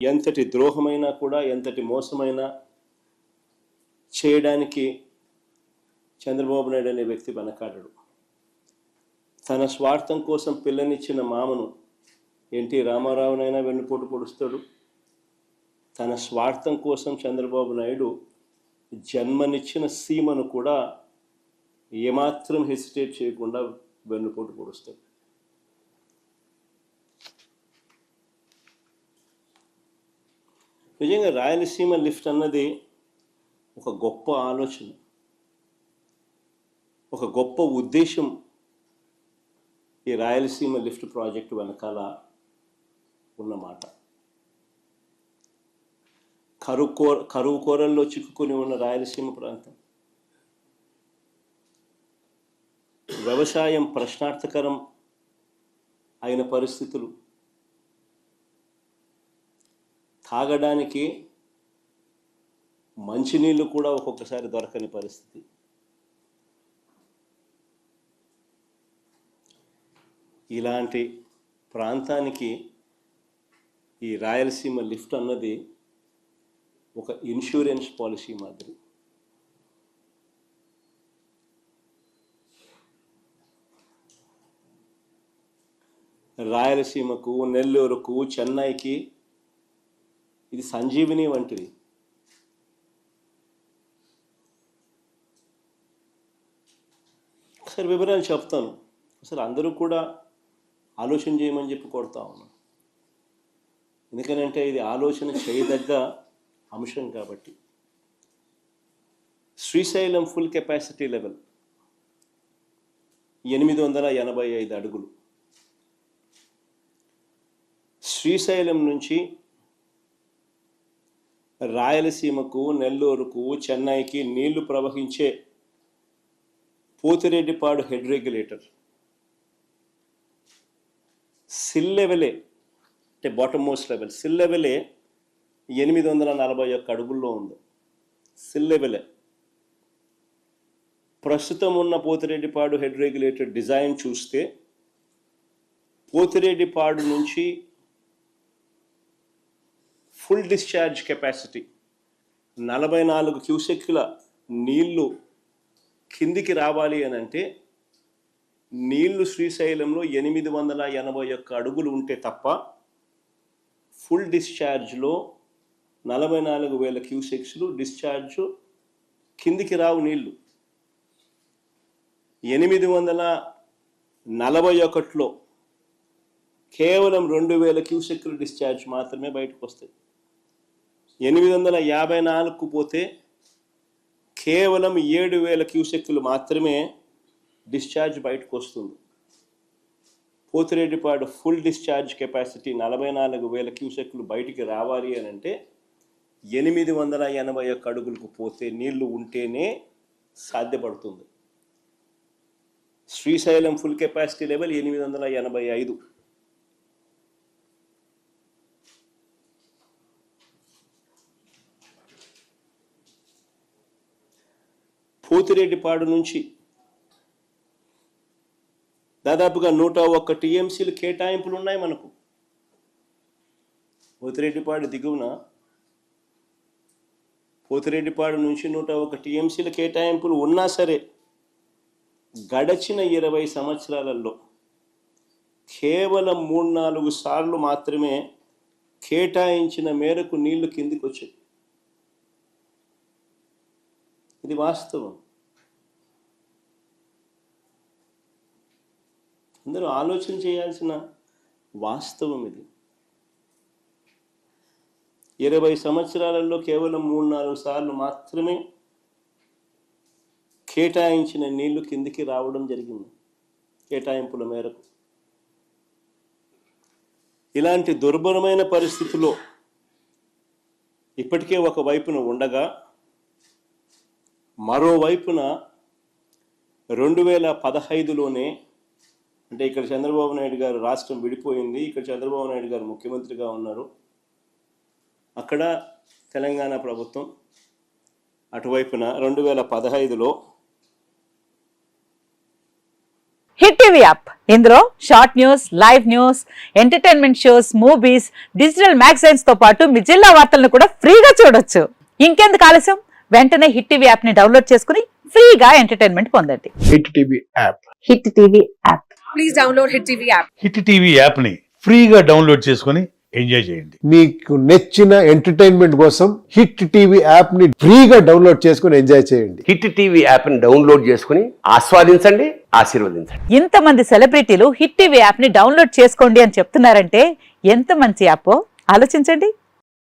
ఎంతటి ద్రోహమైనా కూడా, ఎంతటి మోసమైనా చేయడానికి చంద్రబాబు నాయుడు అనే వ్యక్తి వెనకాడడు. తన స్వార్థం కోసం పిల్లనిచ్చిన మామను ఎన్టీ రామారావునైనా వెన్నుపోటు పొడుస్తాడు. తన స్వార్థం కోసం చంద్రబాబు నాయుడు జన్మనిచ్చిన సీమను కూడా ఏమాత్రం హెసిటేట్ చేయకుండా వెన్నుపోటు పొడుస్తాడు. నిజంగా రాయలసీమ లిఫ్ట్ అన్నది ఒక గొప్ప ఆలోచన, ఒక గొప్ప ఉద్దేశం ఈ రాయలసీమ లిఫ్ట్ ప్రాజెక్టు వెనకాల ఉన్నమాట. కరువు కోరల్లో చిక్కుకొని ఉన్న రాయలసీమ ప్రాంతం, వ్యవసాయం ప్రశ్నార్థకరం అయిన పరిస్థితులు, తాగడానికి మంచినీళ్ళు కూడా ఒక్కొక్కసారి దొరకని పరిస్థితి. ఇలాంటి ప్రాంతానికి ఈ రాయలసీమ లిఫ్ట్ అన్నది ఒక ఇన్సూరెన్స్ పాలసీ మాదిరి. రాయలసీమకు, నెల్లూరుకు, చెన్నైకి ఇది సంజీవిని వంటిది. ఒకసారి వివరాలు చెప్తాను. అసలు అందరూ కూడా ఆలోచన చేయమని చెప్పి కొడతా ఉన్నాను. ఎందుకనంటే ఇది ఆలోచన చేయదగ్గ అంశం కాబట్టి. శ్రీశైలం ఫుల్ కెపాసిటీ లెవెల్ 885 అడుగులు. శ్రీశైలం నుంచి రాయలసీమకు, నెల్లూరుకు, చెన్నైకి నీళ్లు ప్రవహించే పోతిరెడ్డిపాడు హెడ్ రెగ్యులేటర్ సిల్ లెవెలే, అంటే బాటమ్ మోస్ట్ లెవెల్, సిల్ లెవెలే 841 అడుగుల్లో ఉంది. సిల్ లెవెలే. ప్రస్తుతం ఉన్న పోతిరెడ్డిపాడు హెడ్ రెగ్యులేటర్ డిజైన్ చూస్తే పోతిరెడ్డిపాడు నుంచి ఫుల్ డిశ్చార్జ్ కెపాసిటీ 44 క్యూసెక్ల నీళ్లు కిందికి రావాలి అని అంటే నీళ్లు శ్రీశైలంలో 881 అడుగులు ఉంటే తప్ప ఫుల్ డిశ్చార్జ్లో 44,000 క్యూసెక్స్లు డిశ్చార్జ్ కిందికి రావు. నీళ్లు 841లో కేవలం 2,000 క్యూసెక్లు డిశ్చార్జ్ మాత్రమే బయటకు వస్తాయి. 854కు పోతే కేవలం 7,000 క్యూసెక్లు మాత్రమే డిశ్చార్జ్ బయటకు వస్తుంది. పోతిరెడ్డిపాడు ఫుల్ డిశ్చార్జ్ కెపాసిటీ 44,000 క్యూసెక్లు బయటికి రావాలి అని అంటే 881 అడుగులకు పోతే నీళ్లు ఉంటేనే సాధ్యపడుతుంది. Srisailam full capacity level 885. Pothireddypadu నుంచి దాదాపుగా 101 టీఎంసీలు కేటాయింపులు ఉన్నాయి మనకు. పోతిరెడ్డిపాడు దిగువన పోతిరెడ్డిపాడు నుంచి 101 టీఎంసీల కేటాయింపులు ఉన్నా సరే గడచిన 20 సంవత్సరాలలో కేవలం 3-4 సార్లు మాత్రమే కేటాయించిన మేరకు నీళ్లు కిందికి వచ్చాయి. ఇది వాస్తవం. అందరూ ఆలోచన చేయాల్సిన వాస్తవం ఇది. 20 సంవత్సరాలలో కేవలం 3-4 సార్లు మాత్రమే కేటాయించిన నీళ్లు కిందికి రావడం జరిగింది కేటాయింపుల మేరకు. ఇలాంటి దుర్భరమైన పరిస్థితిలో ఇప్పటికే ఒక వైపున ఉండగా మరోవైపున 2015లోనే, అంటే ఇక్కడ చంద్రబాబు నాయుడు గారు రాష్ట్రం విడిపోయింది, ఇక్కడ చంద్రబాబు నాయుడు గారు ముఖ్యమంత్రిగా ఉన్నారు, అక్కడ తెలంగాణ ప్రభుత్వం అటువైపున 2015లో హిట్ టీవీ యాప్ ఇందులో short news, live news, entertainment shows, movies, digital magazines తో పాటు మీ జిల్లా వార్తలను కూడా ఫ్రీగా చూడొచ్చు. ఇంకెందుకు ఆలస్యం, వెంటనే హిట్ టీవీ యాప్ ని డౌన్లోడ్ చేసుకుని ఫ్రీగా ఎంటర్టైన్మెంట్ పొందండి. Hit TV app. Hit TV app. Please download hit TV app. Hit TV app ని ఫ్రీగా డౌన్లోడ్ చేసుకొని ఎంజాయ్ చేయండి. మీకు నచ్చిన ఎంటర్టైన్మెంట్ కోసం హిట్ టీవీ యాప్ ని ఫ్రీగా డౌన్లోడ్ చేసుకుని ఎంజాయ్ చేయండి. హిట్ టీవీ యాప్ ని డౌన్లోడ్ చేసుకుని ఆస్వాదించండి, ఆశీర్వదించండి. ఇంతమంది సెలబ్రిటీలు హిట్ టీవీ యాప్ ని డౌన్లోడ్ చేసుకోండి అని చెప్తున్నారంటే ఎంత మంచి యాప్ ఆలోచించండి.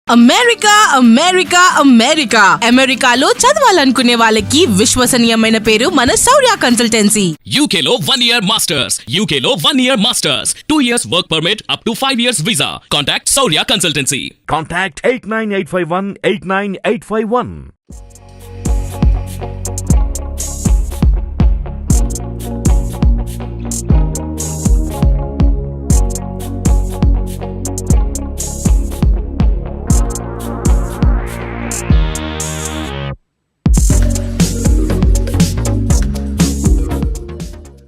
అమెరికా అమెరికా అమెరికా అమెరికాలో చదవాలనుకునే వాళ్ళకి విశ్వసనీయమైన పేరు మన శౌర్య కన్సల్టెన్సీ. UK లో 1 year masters. UK లో 1 year masters. 2 years work permit up to 5 years visa. Contact Saurya Consultancy. Contact 89851 89851.